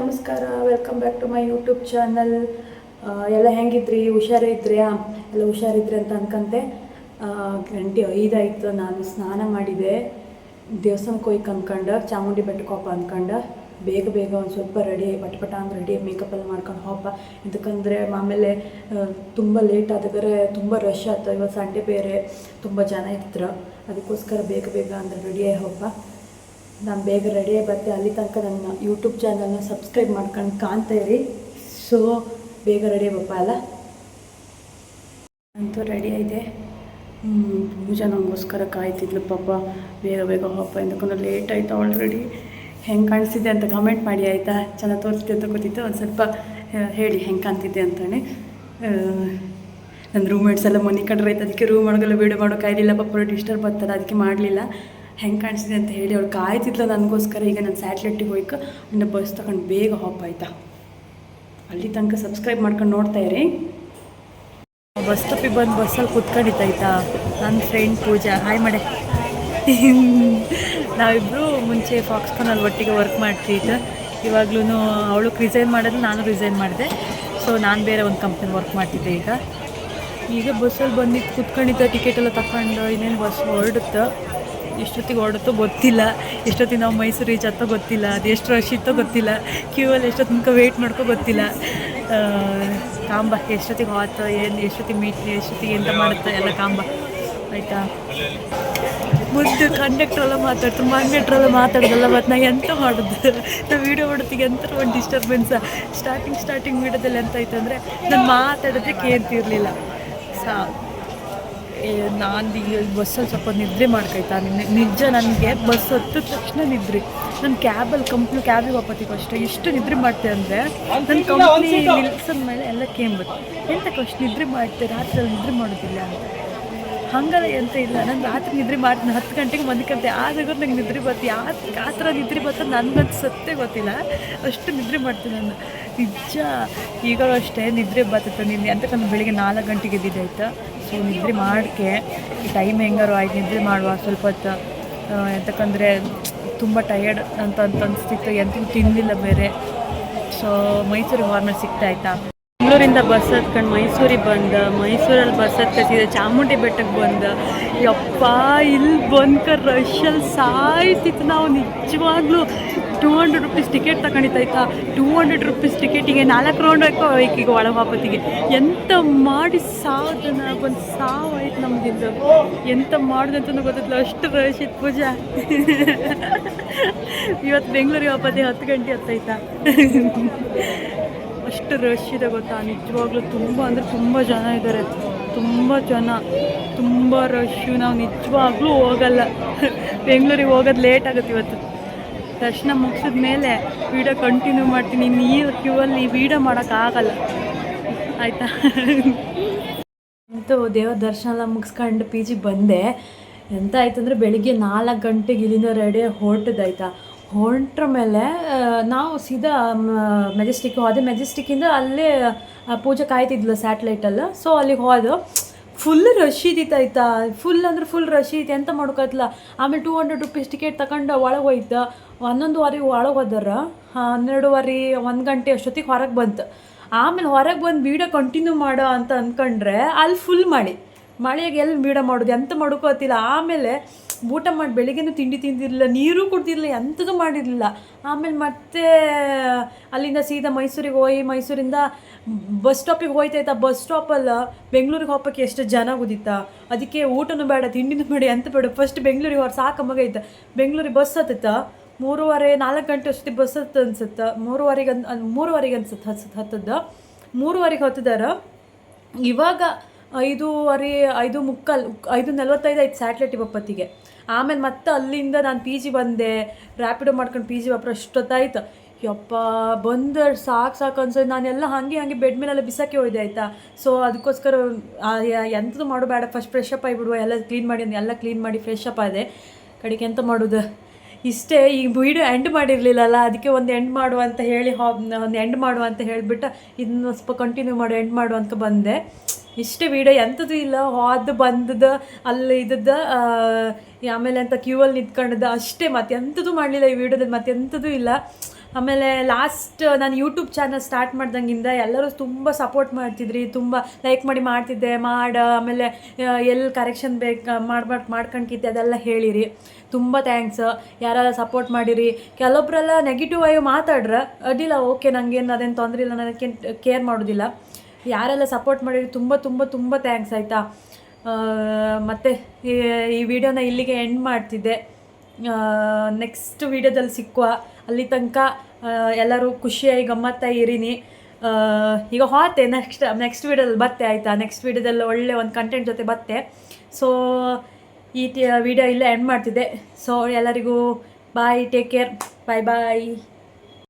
ನಮಸ್ಕಾರ, welcome back to my YouTube channel. ಎಲ್ಲ ಹೆಂಗಿದ್ರಿ? ಹುಷಾರಿದ್ರಿ? ಎಲ್ಲ ಹುಷಾರಿದ್ರಿ ಅಂತ ಅನ್ಕಂತೆ. ಗಂಟೆ 5 ಆಯಿತು. ನಾನು ಸ್ನಾನ ಮಾಡಿದೆ, ದೇವಸ್ಥಾನಕ್ಕೆ ಹೋಯ್ಕೆ ಅಂದ್ಕೊಂಡು, ಚಾಮುಂಡಿ ಬೆಟ್ಟಕ್ಕೆ ಹೋಪ ಅಂದ್ಕೊಂಡು ಬೇಗ ಒಂದು ಸ್ವಲ್ಪ ರೆಡಿ ಪಟ ಅಂದ್ರೆ ರೆಡಿ ಮೇಕಪ್ ಎಲ್ಲ ಮಾಡ್ಕೊಂಡು ಹೋಪ. ಇದಕ್ಕಂದರೆ ಆಮೇಲೆ ತುಂಬ ಲೇಟ್ ಆದಾಗರೆ ತುಂಬ ರಶ್ ಆಯ್ತು. ಇವತ್ತು ಸಂಡೇ ಬೇರೆ, ತುಂಬ ಜನ ಇರ್ತಾರೆ. ಅದಕ್ಕೋಸ್ಕರ ಬೇಗ ಅಂದರೆ ರೆಡಿಯಾಗಿ ಹೋಪ. ನಾನು ಬೇಗ ರೆಡಿಯಾಗಿ ಬರ್ತೆ. ಅಲ್ಲಿ ತನಕ ನನ್ನ ಯೂಟ್ಯೂಬ್ ಚಾನಲ್ನ ಸಬ್ಸ್ಕ್ರೈಬ್ ಮಾಡ್ಕೊಂಡು ಕಾಣ್ತಾ ಇರಿ. ಸೊ ಬೇಗ ರೆಡಿ ಬಪ್ಪ ಅಲ್ಲ. ಅಂತೂ ರೆಡಿ ಆಯಿದೆ. ಪೂಜಾ ನನಗೋಸ್ಕರ ಕಾಯ್ತಿದ್ಲು ಪಾಪ. ಬೇಗ ಹೋಪ ఎందుకంದ್ರೆ ಲೇಟ್ ಆಯಿತು ಆಲ್ರೆಡಿ. ಹೆಂಗೆ ಕಾಣಿಸ್ತಿದೆ ಅಂತ ಕಮೆಂಟ್ ಮಾಡಿ ಆಯಿತಾ? ಚೆನ್ನಾಗಿ ತೋರಿಸ್ತಿದ್ದೆ ಅಂತ ಗೊತ್ತಿತ್ತು. ಒಂದು ಸ್ವಲ್ಪ ಹೇಳಿ ಹೆಂಗೆ ಕಾಣ್ತಿದ್ದೆ ಅಂತಲೇ. ನನ್ನ ರೂಮ್ಮೇಟ್ಸ್ ಎಲ್ಲ ಮನೆ ಕಡ್ರೆ ಆಯ್ತು, ಅದಕ್ಕೆ ರೂಮ್ ಒಳಗೆಲ್ಲ ವೀಡಿಯೋ ಮಾಡೋಕ್ಕಾಗಲಿಲ್ಲ. ಪಾಪ ಡಿಸ್ಟರ್ಬ್ ಆಗ್ತಾರೆ, ಅದಕ್ಕೆ ಮಾಡಲಿಲ್ಲ. ಹೆಂಗೆ ಕಾಣಿಸಿದೆ ಅಂತ ಹೇಳಿ ಅವಳು ಕಾಯ್ತಿದ್ಲು ನನಗೋಸ್ಕರ. ಈಗ ನಾನು ಸ್ಯಾಟ್ಲೈಟಿಗೆ ಹೋಯ್ಕೆ ಇನ್ನು ಬಸ್ ತಗೊಂಡು ಬೇಗ ಹೋಪ್ ಆಯಿತಾ. ಅಲ್ಲಿ ತನಕ ಸಬ್ಸ್ಕ್ರೈಬ್ ಮಾಡ್ಕೊಂಡು ನೋಡ್ತಾ ಇರಿ. ಬಸ್ ಸ್ಟಾಪಿಗೆ ಬಂದು ಬಸ್ಸಲ್ಲಿ ಕೂತ್ಕೊಂಡಿದ್ದಾಯ್ತಾ ನನ್ನ ಫ್ರೆಂಡ್ ಪೂಜಾ. ಹಾಯ್ ಮಾಡೆ. ನಾವಿಬ್ಬರು ಮುಂಚೆ ಫಾಕ್ಸ್ಕಾನಲ್ಲಿ ಒಟ್ಟಿಗೆ ವರ್ಕ್ ಮಾಡ್ತಿದ್ದೆ. ಇವಾಗ್ಲೂ ಅವಳು ರಿಸೈನ್ ಮಾಡಿದ್ರೆ ನಾನು ರಿಸೈನ್ ಮಾಡಿದೆ. ಸೊ ನಾನು ಬೇರೆ ಒಂದು ಕಂಪ್ನಿ ವರ್ಕ್ ಮಾಡ್ತಿದ್ದೆ. ಈಗ ಬಸ್ಸಲ್ಲಿ ಬಂದು ಕೂತ್ಕೊಂಡಿದ್ದೆ, ಟಿಕೆಟ್ ಎಲ್ಲ ತಗೊಂಡು. ಇನ್ನೇನು ಬಸ್ ಹೊರಡುತ್ತೆ, ಎಷ್ಟೊತ್ತಿಗೆ ಹೊರಡುತ್ತೋ ಗೊತ್ತಿಲ್ಲ. ಎಷ್ಟೊತ್ತಿಗೆ ನಾವು ಮೈಸೂರು ರೀಚ್ ಆಗ್ತೋ ಗೊತ್ತಿಲ್ಲ. ಅದು ಎಷ್ಟು ರಶ್ ಇತ್ತೋ ಗೊತ್ತಿಲ್ಲ. ಕ್ಯೂವಲ್ಲಿ ಎಷ್ಟೊತ್ತು ತನಕ ವೆಯ್ಟ್ ಮಾಡ್ಕೋ ಗೊತ್ತಿಲ್ಲ. ಕಾಂಬ ಎಷ್ಟೊತ್ತಿಗೆ ಹೋಗ್ತೋ ಏನು, ಎಷ್ಟೊತ್ತಿಗೆ ಎಂತ ಮಾಡುತ್ತೋ ಎಲ್ಲ ಕಾಂಬ ಆಯಿತಾ. ಮುದ್ದು ಕಂಡಕ್ಟ್ರೆಲ್ಲ ಮಾತಾಡೋದಲ್ಲ. ಮತ್ತು ನಾ ಎಂತ ಮಾಡೋದು, ನಾವು ವೀಡಿಯೋ ಮಾಡೋತ್ತಿಗೆ ಎಂತ ಒಂದು ಡಿಸ್ಟರ್ಬೆನ್ಸ. ಸ್ಟಾರ್ಟಿಂಗ್ ವೀಡಿಯೋದಲ್ಲಿ ಎಂತ ಆಯ್ತು ಅಂದರೆ ನಾನು ಮಾತಾಡೋದೇ ಕೇಳ್ತಿರ್ಲಿಲ್ಲ. ನಾನು ಈಗ ಬಸ್ಸಲ್ಲಿ ಸ್ವಲ್ಪ ನಿದ್ರೆ ಮಾಡ್ಕೈತಾ. ನಿಜ ನನಗೆ ಬಸ್ ಹತ್ತಿದ ತಕ್ಷಣ ನಿದ್ರೆ. ನನ್ನ ಕ್ಯಾಬಿಗೆ ವಾಪತ್ತಿಗೆ ಅಷ್ಟೇ ಎಷ್ಟು ನಿದ್ರೆ ಮಾಡ್ತೆ ಅಂದರೆ, ನನ್ನ ಕಂಪ್ನಿ ನಿಲ್ಸಿದ ಮೇಲೆ ಎಲ್ಲ ಕೇಂಬತ್ತು. ಎಂತಕ್ಕೆ ಅಷ್ಟು ನಿದ್ರೆ ಮಾಡ್ತೆ, ರಾತ್ರಿಯಲ್ಲಿ ನಿದ್ರೆ ಮಾಡೋದಿಲ್ಲ ಅಂತ. ಹಂಗಲ್ಲ ಎಂತ ಇಲ್ಲ, ನಾನು ರಾತ್ರಿ ನಿದ್ರೆ ಮಾಡ್ತೀನಿ. 10 ಗಂಟೆಗೆ ಮಲ್ಕೊಂತೆ. ಆದಾಗ ನಂಗೆ ನಿದ್ರೆ ಬರ್ತಿ. ಆ ಥರ ನಿದ್ರೆ ಬರ್ತದೆ ನನಗಂತೂ ಸತ್ತೇ ಗೊತ್ತಿಲ್ಲ, ಅಷ್ಟು ನಿದ್ರೆ ಮಾಡ್ತೀನಿ ನಾನು ನಿಜ. ಈಗ ಅಷ್ಟೇ ನಿದ್ರೆ ಬರ್ತದೆ ನಿನ್ನೆ ಅಂತಕಂದ್ರೆ ಬೆಳಿಗ್ಗೆ 4 ಗಂಟೆಗೆ ಎದ್ದಿದ್ದೆ ಆಯಿತಾ. ಸೊ ನಿದ್ರೆ ಮಾಡೋಕ್ಕೆ ಟೈಮ್ ಹೆಂಗಾರು ಆಯ್ತು, ನಿದ್ರೆ ಮಾಡುವ ಸ್ವಲ್ಪ ಹೊತ್ತು. ಎಂತಕ್ಕಂದರೆ ತುಂಬ ಟಯರ್ಡ್ ಅಂತ ಅನಿಸ್ತಿತ್ತು, ಎಂತೂ ತಿನ್ನಲಿಲ್ಲ ಬೇರೆ. ಸೊ ಮೈಸೂರಿಗೆ ಹಾರ್ಮಲ್ ಸಿಗ್ತಾ ಆಯಿತಾ. ಬೆಂಗಳೂರಿಂದ ಬಸ್ ಹತ್ಕೊಂಡು ಮೈಸೂರಿಗೆ ಬಂದು, ಮೈಸೂರಲ್ಲಿ ಬಸ್ ಹತ್ಕೊತಿದ್ದೆ ಚಾಮುಂಡಿ ಬೆಟ್ಟಕ್ಕೆ ಬಂದು. ಯಪ್ಪ ಇಲ್ಲಿ ಬಂದ್ಕ ರಶಲ್ಲಿ ಸಾಯ್ತಿತ್ತು. ನಾವು ನಿಜವಾಗ್ಲೂ 200 ರೂಪೀಸ್ ಟಿಕೆಟ್ ತಗೊಂಡಿದ್ದಾಯ್ತಾ. 200 ರೂಪೀಸ್ ಟಿಕೆಟಿಗೆ 4 ರೌಂಡ್ ಈಗ ಒಳ ವಾಪತ್ತಿಗೆ. ಎಂತ ಮಾಡಿ ಸಾವುದನ್ನ ಒಂದು ಸಾವಾಯ್ತು ನಮ್ದಿದ್ದು. ಎಂತ ಮಾಡೋದಂತೂ ಗೊತ್ತಿಲ್ಲ, ಅಷ್ಟು ರಶ್ ಇತ್ತು ಪೂಜಾ. ಇವತ್ತು ಬೆಂಗಳೂರಿಗೆ ವಾಪತ್ತಿ 10 ಗಂಟೆ ಹತ್ತಾಯ್ತಾ. ಅಷ್ಟು ರಶ್ ಇದೆ ಗೊತ್ತಾ. ನಿಜವಾಗ್ಲೂ ತುಂಬ ಅಂದರೆ ತುಂಬ ಜನ ಇದ್ದಾರೆ, ತುಂಬ ರಶ್ಶು. ನಾವು ನಿಜವಾಗ್ಲೂ ಹೋಗಲ್ಲ, ಬೆಂಗಳೂರಿಗೆ ಹೋಗೋದು ಲೇಟ್ ಆಗುತ್ತೆ ಇವತ್ತು. ದರ್ಶನ ಮುಗಿಸಿದ ಮೇಲೆ ವೀಡಿಯೋ ಕಂಟಿನ್ಯೂ ಮಾಡ್ತೀನಿ. ಇನ್ನು ಕ್ಯೂವಲ್ಲಿ ವೀಡಿಯೋ ಮಾಡೋಕ್ಕಾಗಲ್ಲ ಆಯಿತಾ. ಅಂತೂ ದೇವರ ದರ್ಶನ ಎಲ್ಲ ಮುಗಿಸ್ಕೊಂಡು ಪಿ ಜಿಗೆ ಬಂದೆ. ಎಂತ ಆಯ್ತು ಅಂದರೆ ಬೆಳಿಗ್ಗೆ 4 ಗಂಟೆಗೆ ಇಲ್ಲಿಂದ ರೆಡಿ ಹೊರಟದಾಯ್ತಾ. ಹೊರಟ್ರ ಮೇಲೆ ನಾವು ಸೀದಾ ಮೆಜೆಸ್ಟಿಕ್ ಹೋದೆ. ಮೆಜೆಸ್ಟಿಕ್ಕಿಂದ ಅಲ್ಲೇ ಪೂಜೆ ಕಾಯ್ತಿದ್ಲು ಸ್ಯಾಟ್ಲೈಟಲ್ಲಿ. ಸೊ ಅಲ್ಲಿಗೆ ಹೋದು. ಫುಲ್ ರಶ್ ಇದ್ದಿತ್ತಾಯ್ತಾ. ಫುಲ್ ರಶ್ ಇತ್ತು, ಎಂತ ಮಾಡೋಕ್ಕಲ್ಲ. ಆಮೇಲೆ 200 ರೂಪೀಸ್ ಟಿಕೆಟ್ ತಗೊಂಡು ಒಳಗೆ ಹೋಯ್ತು. 11:15 ಒಳಗೆ ಹೋದಾರ. 12:30 1 ಗಂಟೆ ಅಷ್ಟೊತ್ತಿಗೆ ಹೊರಗೆ ಬಂತು. ಆಮೇಲೆ ಹೊರಗೆ ಬಂದು ವೀಡಿಯೋ ಕಂಟಿನ್ಯೂ ಮಾಡೋ ಅಂತ ಅಂದ್ಕೊಂಡ್ರೆ ಅಲ್ಲಿ ಫುಲ್ ಮಳೆಯಾಗ ಎಲ್ಲಿ ವೀಡಿಯೋ ಮಾಡೋದು, ಎಂತ ಮಾಡೋಕ್ಕೋತಿಲ್ಲ. ಆಮೇಲೆ ಊಟ ಮಾಡಿ ಬೆಳಿಗ್ಗೆನೂ ತಿಂಡಿ ತಿಂದಿರಲಿಲ್ಲ, ನೀರು ಕುಡ್ದಿರಲಿಲ್ಲ, ಎಂಥದ್ದು ಮಾಡಿರಲಿಲ್ಲ. ಆಮೇಲೆ ಮತ್ತೆ ಅಲ್ಲಿಂದ ಸೀದಾ ಮೈಸೂರಿಗೆ ಹೋಗಿ, ಮೈಸೂರಿಂದ ಬಸ್ ಸ್ಟಾಪಿಗೆ ಹೋಯ್ತಾಯ್ತಾ. ಬಸ್ ಸ್ಟಾಪಲ್ಲಿ ಬೆಂಗಳೂರಿಗೆ ಹೋಗೋಕ್ಕೆ ಎಷ್ಟು ಜನ ಗೊತ್ತಿತ್ತಾ. ಅದಕ್ಕೆ ಊಟನೂ ಬೇಡ, ತಿಂಡಿನೂ ಬೇಡ, ಎಂತ ಬೇಡ. ಫಸ್ಟ್ ಬೆಂಗಳೂರಿಗೆ ಸಾಕಮ್ಮಾಗೈತೆ. ಬೆಂಗಳೂರಿಗೆ ಬಸ್ ಹತ್ತುತ್ತಾ 3:30-4 ಗಂಟೆ ಅಷ್ಟೊತ್ತಿಗೆ ಬಸ್ ಹತ್ತು ಅನ್ಸುತ್ತೆ. 3:30 ಅನ್ಸುತ್ತೆ ಹತ್ತದ್ದು. 3:30 ಹತ್ತಿದಾರ. ಇವಾಗ 5:45 ಆಯ್ತು ಸ್ಯಾಟ್ಲೈಟ್ ಬಪ್ಪತ್ತಿಗೆ. ಆಮೇಲೆ ಮತ್ತೆ ಅಲ್ಲಿಂದ ನಾನು ಪಿ ಜಿ ಬಂದೆ. ರ್ಯಾಪಿಡೋ ಮಾಡ್ಕೊಂಡು ಪಿ ಜಿ ವಾಪರ ಅಷ್ಟೊತ್ತಾಯ್ತು. ಯಪ್ಪ ಬಂದು ಸಾಕು ಅನ್ಸೋದು. ನಾನೆಲ್ಲ ಹಾಗೆ ಬೆಡ್ ಮೇಲೆಲ್ಲ ಬಿಸಾಕಿ ಹೋಯ್ದೆ ಆಯಿತಾ. ಸೊ ಅದಕ್ಕೋಸ್ಕರ ಎಂಥದ್ದು ಮಾಡಬೇಡ, ಫಸ್ಟ್ ಫ್ರೆಶ್ ಅಪ್ ಆಗಿಬಿಡುವ. ಎಲ್ಲ ಕ್ಲೀನ್ ಮಾಡಿ ಫ್ರೆಶ್ ಅಪ್ ಆದೆ. ಕಡೆಗೆ ಎಂತ ಮಾಡೋದು ಇಷ್ಟೇ. ಈ ವೀಡಿಯೋ ಎಂಡ್ ಮಾಡಿರಲಿಲ್ಲಲ್ಲ, ಅದಕ್ಕೆ ಒಂದು ಎಂಡ್ ಮಾಡುವ ಅಂತ ಹೇಳಿಬಿಟ್ಟು ಇದನ್ನು ಸ್ವಲ್ಪ ಕಂಟಿನ್ಯೂ ಎಂಡ್ ಮಾಡುವ ಅಂತ ಬಂದೆ. ಇಷ್ಟೇ ವೀಡಿಯೋ, ಎಂಥದ್ದು ಇಲ್ಲ. ಹೋದ ಬಂದದ್ದು ಅಲ್ಲಿ ಇದ್ದದ್ದು, ಆಮೇಲೆ ಅಂತ ಕ್ಯೂವಲ್ಲಿ ನಿಂತ್ಕೊಂಡದ್ದು ಅಷ್ಟೇ. ಮತ್ತೆ ಎಂಥದ್ದು ಮಾಡಲಿಲ್ಲ ಈ ವೀಡಿಯೋದಲ್ಲಿ, ಮತ್ತೆ ಎಂಥದ್ದು ಇಲ್ಲ. ಆಮೇಲೆ ಲಾಸ್ಟ್ ನಾನು ಯೂಟ್ಯೂಬ್ ಚಾನಲ್ ಸ್ಟಾರ್ಟ್ ಮಾಡ್ದಂಗಿಂದ ಎಲ್ಲರೂ ತುಂಬ ಸಪೋರ್ಟ್ ಮಾಡ್ತಿದ್ರಿ, ತುಂಬ ಲೈಕ್ ಮಾಡಿ ಮಾಡ್ತಿದ್ದೆ ಆಮೇಲೆ ಎಲ್ಲಿ ಕರೆಕ್ಷನ್ ಬೇಕು ಮಾಡ್ಕೊಂಡ್ಕಿದ್ದೆ ಅದೆಲ್ಲ ಹೇಳಿರಿ. ತುಂಬ ಥ್ಯಾಂಕ್ಸ್. ಯಾರೆಲ್ಲ ಸಪೋರ್ಟ್ ಮಾಡಿರಿ. ಕೆಲವೊಬ್ಬರೆಲ್ಲ ನೆಗೆಟಿವ್ ಆಗಿ ಮಾತಾಡ್ರೆ ಅಡ್ಡಿಲ್ಲ, ಓಕೆ, ನನಗೇನು ಅದೇನು ತೊಂದರೆ ಇಲ್ಲ, ನನಗೆ ಕೇರ್ ಮಾಡೋದಿಲ್ಲ. ಯಾರೆಲ್ಲ ಸಪೋರ್ಟ್ ಮಾಡಿರಿ ತುಂಬ ತುಂಬ ತುಂಬ ಥ್ಯಾಂಕ್ಸ್ ಆಯಿತಾ. ಮತ್ತು ಈ ವಿಡಿಯೋನ ಇಲ್ಲಿಗೆ ಎಂಡ್ ಮಾಡ್ತಿದ್ದೆ. ನೆಕ್ಸ್ಟ್ ವಿಡಿಯೋದಲ್ಲಿ ಸಿಕ್ಕುವ. ಅಲ್ಲಿ ತನಕ ಎಲ್ಲರೂ ಖುಷಿಯಾಗಿ ಗಮ್ಮತ್ತಾಗಿ ಇರೀನಿ. ಈಗ ಹೋತೆ ನೆಕ್ಸ್ಟ್ ವಿಡಿಯೋದಲ್ಲಿ ಬತ್ತೆ ಆಯಿತಾ. ನೆಕ್ಸ್ಟ್ ವಿಡಿಯೋದಲ್ಲಿ ಒಳ್ಳೆ ಒಂದು ಕಂಟೆಂಟ್ ಜೊತೆ ಬತ್ತೆ. ಸೊ ಈ ವಿಡಿಯೋ ಇಲ್ಲೇ ಎಂಡ್ ಮಾಡ್ತಿದ್ದೆ. ಸೊ ಎಲ್ಲರಿಗೂ ಬಾಯ್, ಟೇಕ್ ಕೇರ್, ಬಾಯ್ ಬಾಯ್.